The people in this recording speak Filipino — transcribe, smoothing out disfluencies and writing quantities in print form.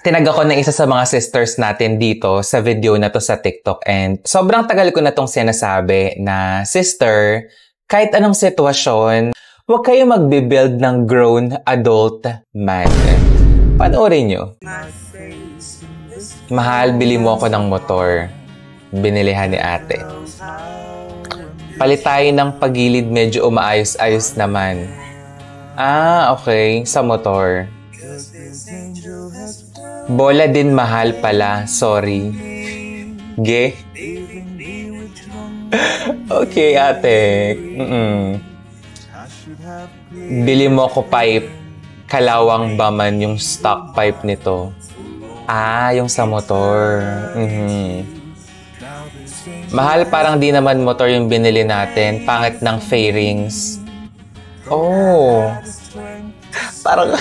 tinag ako ng isa sa mga sisters natin dito sa video na to sa TikTok and sobrang tagal ko na tong sinasabi na, sister, kahit anong sitwasyon, huwag kayo magbe-build ng grown adult man. Panoorin nyo. Mahal, bili mo ako ng motor. Binilihan ni ate. Palit tayo ng pagilid, medyo umaayos-ayos naman. Ah, okay. Sa motor. Bola din mahal pala. Sorry. Ge? Okay, ate. Bili mo ko pipe. Kalawang ba man yung stock pipe nito? Ah, yung sa motor. Mahal, parang di naman motor yung binili natin. Pangit ng fairings. Oh. Parang